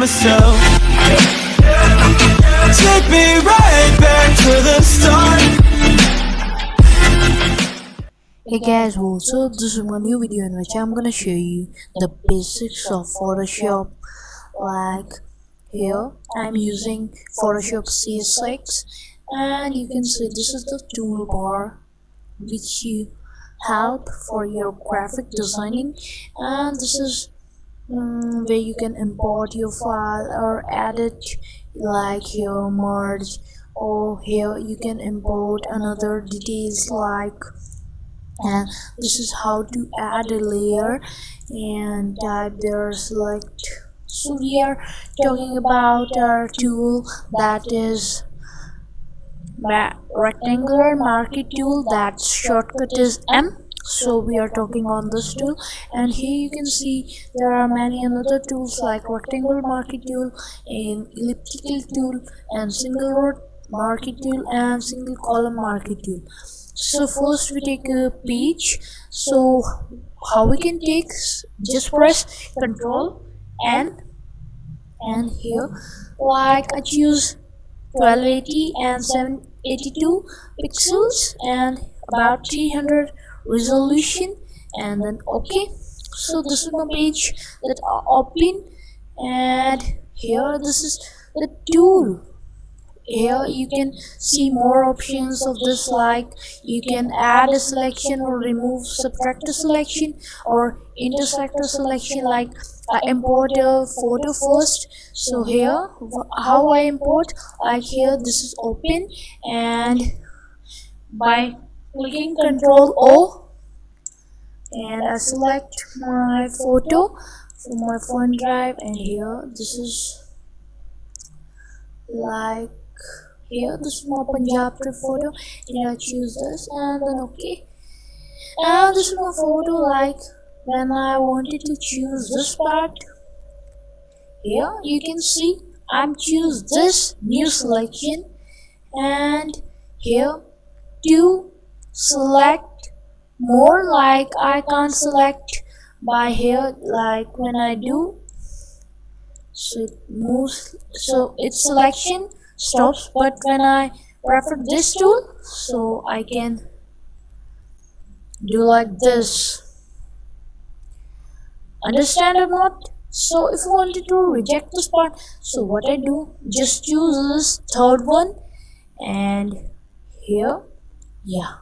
myself. Take me right back to the start. Hey guys, what's up? This is my new video in which I'm gonna show you the basics of Photoshop. Like here, I'm using Photoshop CS6, and you can see this is the toolbar which you help for your graphic designing, and this is where you can import your file or edit, like here merge, or here you can import another details like. And this is how to add a layer and type there, select. So we are talking about our tool that is rectangular marquee tool, that shortcut is M. So we are talking on this tool, and here you can see there are many another tools like rectangular marquee tool and elliptical tool and single row marquee tool and single column marquee tool. So first we take a page. So how we can take, just press Ctrl N, and here like I choose 1280 and 782 pixels and about 300 resolution, and then OK. So this is my page that I open, and here this is the tool. Here you can see more options of this, like you can add a selection or remove, subtract a selection or intersect a selection. Like I import a photo first. So here how I import, like here this is open, and by clicking Ctrl O, and I select my photo from my phone drive, and here this is like here this is my Punjab trip photo, and I choose this and then OK. And this is my photo, like when I wanted to choose this part, here you can see I'm choose this new selection, and here to select more, like I can't select by here, like when I do, so it moves, so its selection stops. But when I prefer this tool, so I can do like this. Understand or not? So if you wanted to reject this part, so what I do, just choose this third one, and here, yeah,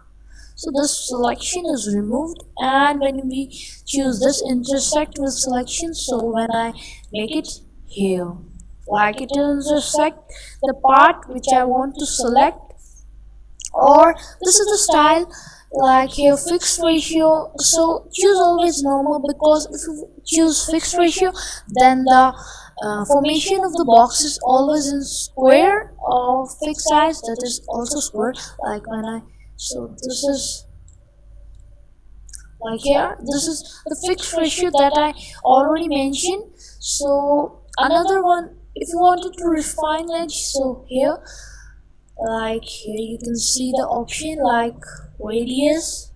so this selection is removed. And when we choose this intersect with selection, so when I make it here, like it intersect the part which I want to select, or this is the style, like here fixed ratio. So choose always normal, because if you choose fixed ratio, then the formation of the box is always in square or fixed size, that is also square. Like when I, so this is like here, this is the fixed ratio that I already mentioned. So another one, if you wanted to refine edge, so here, like here you can see the option like radius,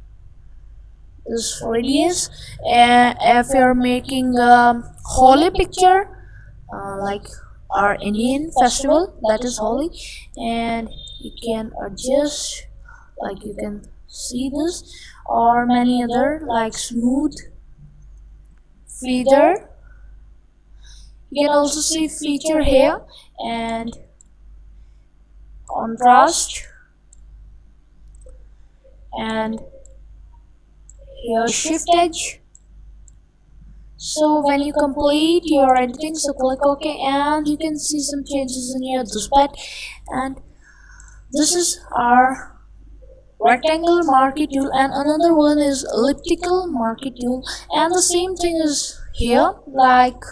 this radius, and if you're making a Holi picture, like our Indian festival, that is Holi, and you can adjust, like you can see this, or many other like smooth, feather. You can also see feature here, and contrast, and here shift edge. So when you complete your editing, so click OK, and you can see some changes in your display. And this is our rectangular marquee tool, and another one is elliptical marquee tool, and the same thing is here, like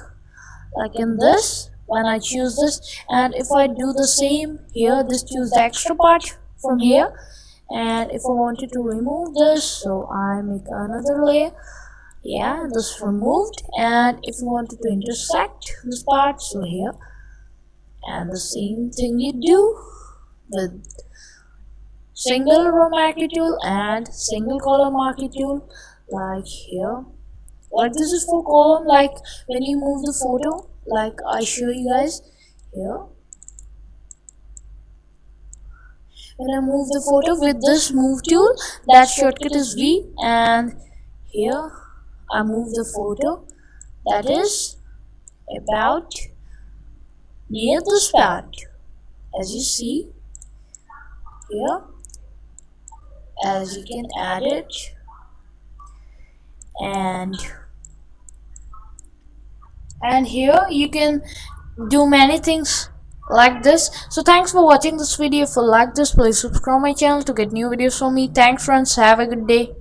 in this, when I choose this, and if I do the same here, this choose the extra part from here, and if I wanted to remove this, so I make another layer, yeah, this removed. And if you wanted to intersect this part, so here, and the same thing you do with single row marquee tool and single column marquee tool, like here, like this is for column, like when you move the photo, like I show you guys here. When I move the photo with this move tool, that shortcut is V, and here I move the photo that is about near the spot, as you see here, as you can add it, and here you can do many things like this. So thanks for watching this video. If you like this, please subscribe my channel to get new videos from me. Thanks friends, have a good day.